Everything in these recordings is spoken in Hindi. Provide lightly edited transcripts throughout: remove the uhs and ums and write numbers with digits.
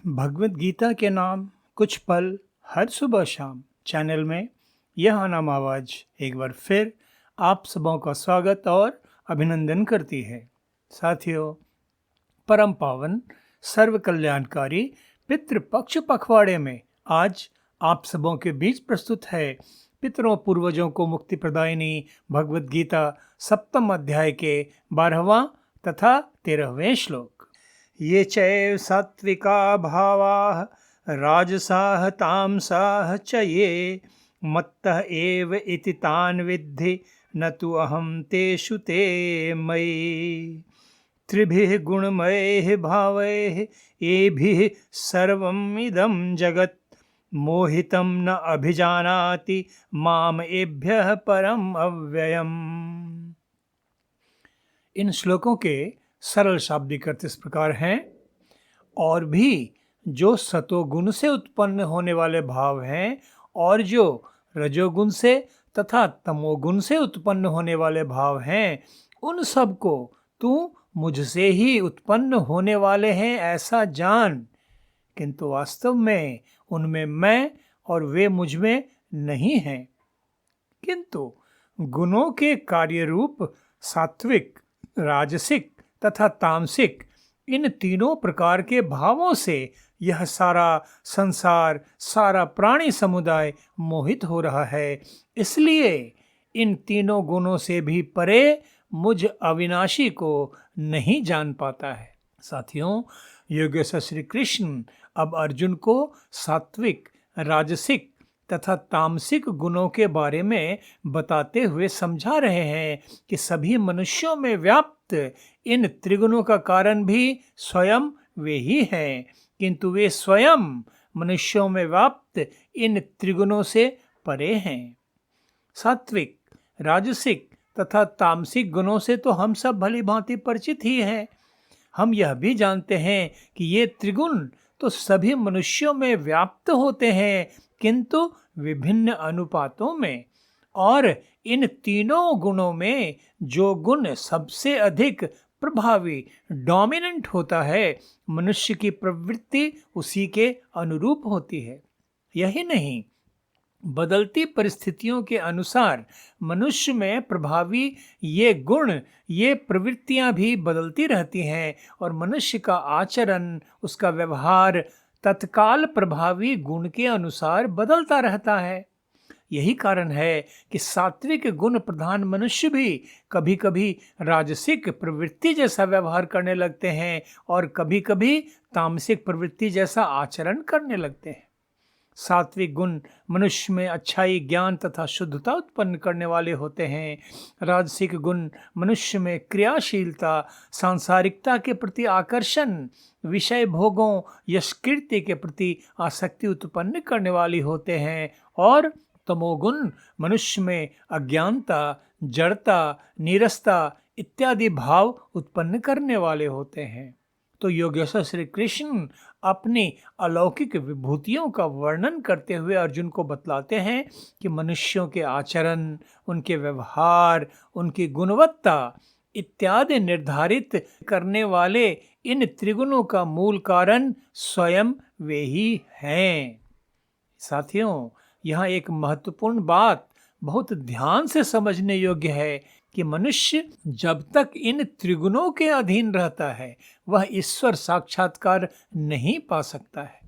भगवत गीता के नाम कुछ पल हर सुबह शाम चैनल में यह अनाम आवाज एक बार फिर आप सबों का स्वागत और अभिनंदन करती है। साथियों, परम पावन सर्व कल्याणकारी पितृपक्ष पखवाड़े में आज आप सबों के बीच प्रस्तुत है पितरों पूर्वजों को मुक्ति प्रदायिनी भगवत गीता सप्तम अध्याय के 12वां तथा 13वें श्लोक। ये चैव सात्विका भावाः राजसाः तामसाः च ये मत्तः एव इति तान् विद्धि न तु अहं तेषु ते मयि। त्रिभिः गुणमयैः भावैः एभिः सर्वम् इदं जगत् मोहितं न अभिजानाति माम एभ्यः परम अव्ययम्। इन श्लोकों के सरल शाब्दिक अर्थ इस प्रकार हैं। और भी जो सतोगुण से उत्पन्न होने वाले भाव हैं और जो रजोगुण से तथा तमोगुण से उत्पन्न होने वाले भाव हैं, उन सब को तू मुझसे ही उत्पन्न होने वाले हैं ऐसा जान, किंतु वास्तव में उनमें मैं और वे मुझ में नहीं हैं। किंतु गुणों के कार्य रूप सात्विक, राजसिक तथा तामसिक इन तीनों प्रकार के भावों से यह सारा संसार, सारा प्राणी समुदाय मोहित हो रहा है। इसलिए इन तीनों गुणों से भी परे मुझ अविनाशी को नहीं जान पाता है। साथियों, योगेश्वर श्री कृष्ण अब अर्जुन को सात्विक, राजसिक तथा तामसिक गुणों के बारे में बताते हुए समझा रहे हैं कि सभी मनुष्यों में व्याप्त इन त्रिगुणों का कारण भी स्वयं वे ही हैं, किंतु वे स्वयं मनुष्यों में व्याप्त इन त्रिगुणों से परे हैं। सात्विक, राजसिक तथा तामसिक गुणों से तो हम सब भली भांति परिचित ही हैं। हम यह भी जानते हैं कि ये त्रिगुण तो सभी मनुष्यों में व्याप्त होते हैं, किंतु विभिन्न अनुपातों में। और इन तीनों गुणों में जो गुण सबसे अधिक प्रभावी, डोमिनेंट होता है, मनुष्य की प्रवृत्ति उसी के अनुरूप होती है। यही नहीं, बदलती परिस्थितियों के अनुसार मनुष्य में प्रभावी ये गुण, ये प्रवृत्तियां भी बदलती रहती हैं और मनुष्य का आचरण, उसका व्यवहार तत्काल प्रभावी गुण के अनुसार बदलता रहता है। यही कारण है कि सात्विक गुण प्रधान मनुष्य भी कभी कभी राजसिक प्रवृत्ति जैसा व्यवहार करने लगते हैं और कभी कभी तामसिक प्रवृत्ति जैसा आचरण करने लगते हैं। सात्विक गुण मनुष्य में अच्छाई, ज्ञान तथा शुद्धता उत्पन्न करने वाले होते हैं। राजसिक गुण मनुष्य में क्रियाशीलता, सांसारिकता के प्रति आकर्षण, विषय भोगों, यश कीर्ति के प्रति आसक्ति उत्पन्न करने वाली होते हैं। और तमोगुण मनुष्य में अज्ञानता, जड़ता, नीरसता इत्यादि भाव उत्पन्न करने वाले होते हैं। तो योगेश्वर श्री कृष्ण अपनी अलौकिक विभूतियों का वर्णन करते हुए अर्जुन को बतलाते हैं कि मनुष्यों के आचरण, उनके व्यवहार, उनकी गुणवत्ता इत्यादि निर्धारित करने वाले इन त्रिगुणों का मूल कारण स्वयं वे ही हैं। साथियों, यहाँ एक महत्वपूर्ण बात बहुत ध्यान से समझने योग्य है कि मनुष्य जब तक इन त्रिगुणों के अधीन रहता है, वह ईश्वर साक्षात्कार नहीं पा सकता है।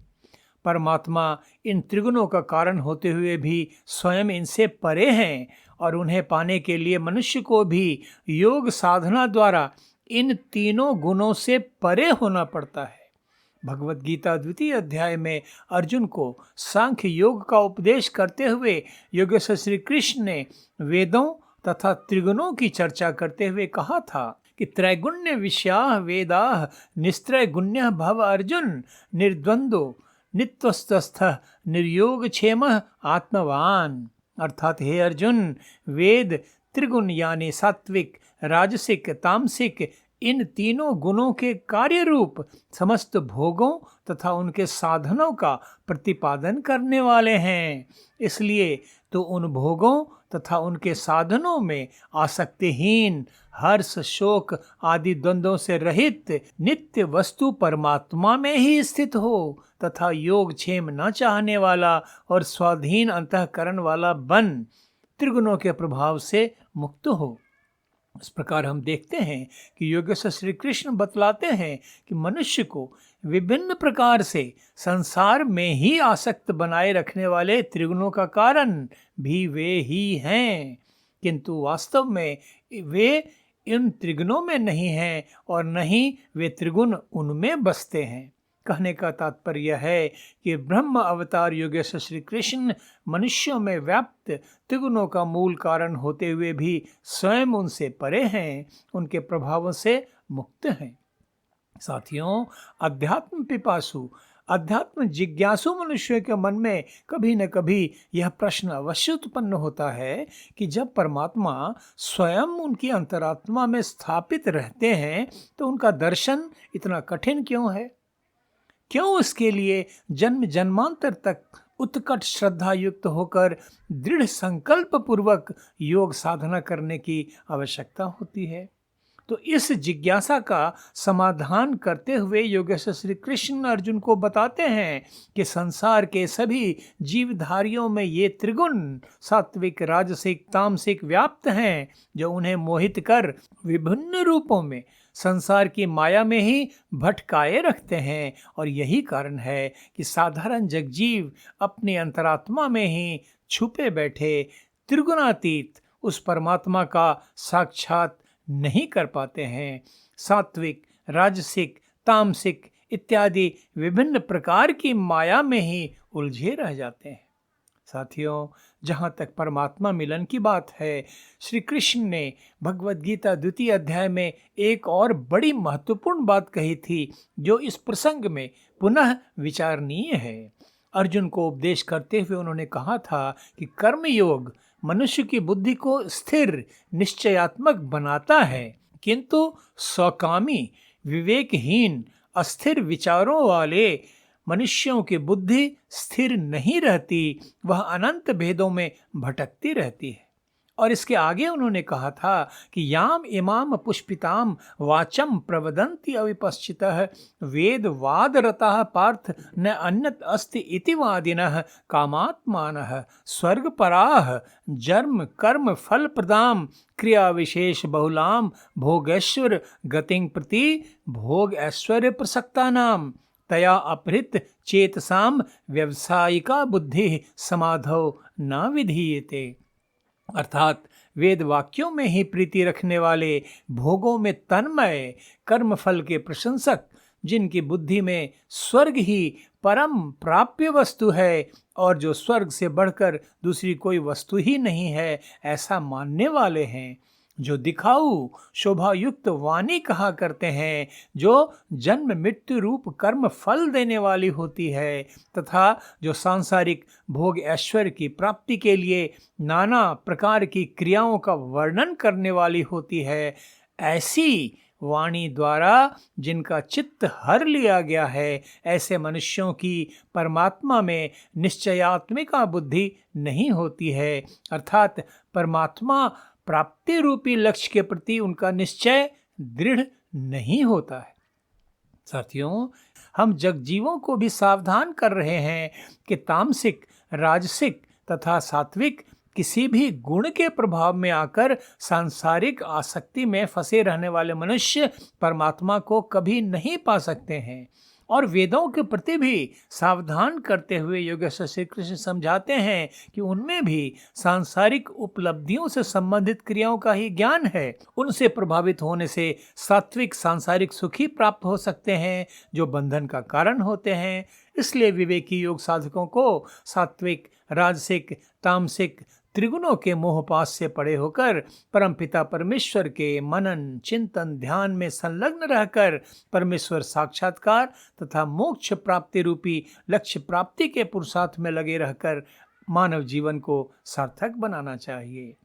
परमात्मा इन त्रिगुणों का कारण होते हुए भी स्वयं इनसे परे हैं और उन्हें पाने के लिए मनुष्य को भी योग साधना द्वारा इन तीनों गुणों से परे होना पड़ता है। भगवत गीता द्वितीय अध्याय में अर्जुन को सांख्य योग का उपदेश करते हुए योगेश्वर श्री कृष्ण ने वेदों तथा त्रिगुणों की चर्चा करते हुए कहा था कि त्रैगुण्य विषयाः वेदाः निस्त्रय गुण्यः भव अर्जुन निर्द्वंदो नित्यस्तस्थः निर्योग क्षेमः आत्मवान। अर्थात हे अर्जुन, वेद त्रिगुण यानी सात्विक, राजसिक, तामसिक इन तीनों गुणों के कार्य रूप समस्त भोगों तथा उनके साधनों का प्रतिपादन करने वाले हैं। इसलिए तो उन भोगों तथा उनके साधनों में आसक्तिहीन, हर्ष शोक आदि द्वंद्वों से रहित नित्य वस्तु परमात्मा में ही स्थित हो तथा योग क्षेम न चाहने वाला और स्वाधीन अंतःकरण वाला बन त्रिगुणों के प्रभाव से मुक्त हो। इस प्रकार हम देखते हैं कि योगेश्वर श्री कृष्ण बतलाते हैं कि मनुष्य को विभिन्न प्रकार से संसार में ही आसक्त बनाए रखने वाले त्रिगुणों का कारण भी वे ही हैं, किंतु वास्तव में वे इन त्रिगुणों में नहीं हैं और न ही वे त्रिगुण उनमें बसते हैं। कहने का तात्पर्य है कि ब्रह्म अवतार योगेश्वर श्री कृष्ण मनुष्यों में व्याप्त त्रिगुणों का मूल कारण होते हुए भी स्वयं उनसे परे हैं, उनके प्रभावों से मुक्त हैं। साथियों, अध्यात्म पिपासु अध्यात्म जिज्ञासु मनुष्य के मन में कभी न कभी यह प्रश्न अवश्य उत्पन्न होता है कि जब परमात्मा स्वयं उनकी अंतरात्मा में स्थापित रहते हैं तो उनका दर्शन इतना कठिन क्यों है? क्यों इसके लिए जन्म जन्मांतर तक उत्कट श्रद्धा युक्त होकर दृढ़ संकल्प पूर्वक योग साधना करने की आवश्यकता होती है? तो इस जिज्ञासा का समाधान करते हुए योगेश्वर श्री कृष्ण अर्जुन को बताते हैं कि संसार के सभी जीवधारियों में ये त्रिगुण सात्विक राजसिक तामसिक व्याप्त हैं, जो उन्हें मोहित कर विभिन्न रूपों में संसार की माया में ही भटकाए रखते हैं। और यही कारण है कि साधारण जगजीव अपनी अंतरात्मा में ही छुपे बैठे त्रिगुणातीत उस परमात्मा का साक्षात नहीं कर पाते हैं। सात्विक राजसिक तामसिक इत्यादि विभिन्न प्रकार की माया में ही उलझे रह जाते हैं। साथियों, जहाँ तक परमात्मा मिलन की बात है, श्री कृष्ण ने भगवद गीता 2 अध्याय में एक और बड़ी महत्वपूर्ण बात कही थी, जो इस प्रसंग में पुनः विचारणीय है। अर्जुन को उपदेश करते हुए उन्होंने कहा था कि कर्मयोग मनुष्य की बुद्धि को स्थिर निश्चयात्मक बनाता है, किंतु स्वकामी विवेकहीन अस्थिर विचारों वाले मनुष्यों की बुद्धि स्थिर नहीं रहती, वह अनंत भेदों में भटकती रहती है। और इसके आगे उन्होंने कहा था कि याम इमाम पुष्पिताम वाचम प्रवदन्ति अविपश्चितः वेद वाद रतः पार्थ न अन्यत अस्ति इति वादिनः कामात्मानः स्वर्ग पराः जन्म कर्म फल प्रदाम क्रिया विशेष बहुलाम भोगेश्वर गतिं प्रति भोग ऐश्वर्य प्रसक्ता नाम तया अपहृत चेतसाम व्यवसायिका बुद्धि समाधौ न विधीयते। अर्थात वेद वाक्यों में ही प्रीति रखने वाले, भोगों में तन्मय, कर्मफल के प्रशंसक, जिनकी बुद्धि में स्वर्ग ही परम प्राप्य वस्तु है और जो स्वर्ग से बढ़कर दूसरी कोई वस्तु ही नहीं है, ऐसा मानने वाले हैं। जो दिखाऊ शोभा युक्त वाणी कहा करते हैं, जो जन्म मृत्यु रूप कर्म फल देने वाली होती है, तथा जो सांसारिक भोग ऐश्वर्य की प्राप्ति के लिए नाना प्रकार की क्रियाओं का वर्णन करने वाली होती है, ऐसी वाणी द्वारा जिनका चित्त हर लिया गया है, ऐसे मनुष्यों की परमात्मा में निश्चयात्मिका बुद्धि नहीं होती है। अर्थात परमात्मा प्राप्ति रूपी लक्ष्य के प्रति उनका निश्चय दृढ़ नहीं होता है। साथियों, हम जगजीवों को भी सावधान कर रहे हैं कि तामसिक राजसिक तथा सात्विक किसी भी गुण के प्रभाव में आकर सांसारिक आसक्ति में फंसे रहने वाले मनुष्य परमात्मा को कभी नहीं पा सकते हैं। और वेदों के प्रति भी सावधान करते हुए योगेश्वर श्री कृष्ण समझाते हैं कि उनमें भी सांसारिक उपलब्धियों से संबंधित क्रियाओं का ही ज्ञान है। उनसे प्रभावित होने से सात्विक सांसारिक सुख ही प्राप्त हो सकते हैं, जो बंधन का कारण होते हैं। इसलिए विवेकी योग साधकों को सात्विक राजसिक तामसिक त्रिगुणों के मोहपाश से पड़े होकर परमपिता परमेश्वर के मनन चिंतन ध्यान में संलग्न रहकर परमेश्वर साक्षात्कार तथा मोक्ष प्राप्ति रूपी लक्ष्य प्राप्ति के पुरुषार्थ में लगे रहकर मानव जीवन को सार्थक बनाना चाहिए।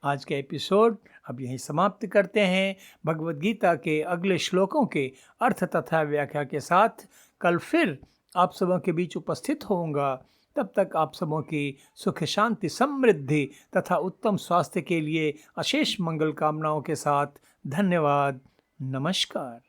आज का एपिसोड अब यहीं समाप्त करते हैं। भगवद गीता के अगले श्लोकों के अर्थ तथा व्याख्या के साथ कल फिर आप सबों के बीच उपस्थित होऊंगा। तब तक आप सबों की सुख शांति समृद्धि तथा उत्तम स्वास्थ्य के लिए अशेष मंगल कामनाओं के साथ धन्यवाद। नमस्कार।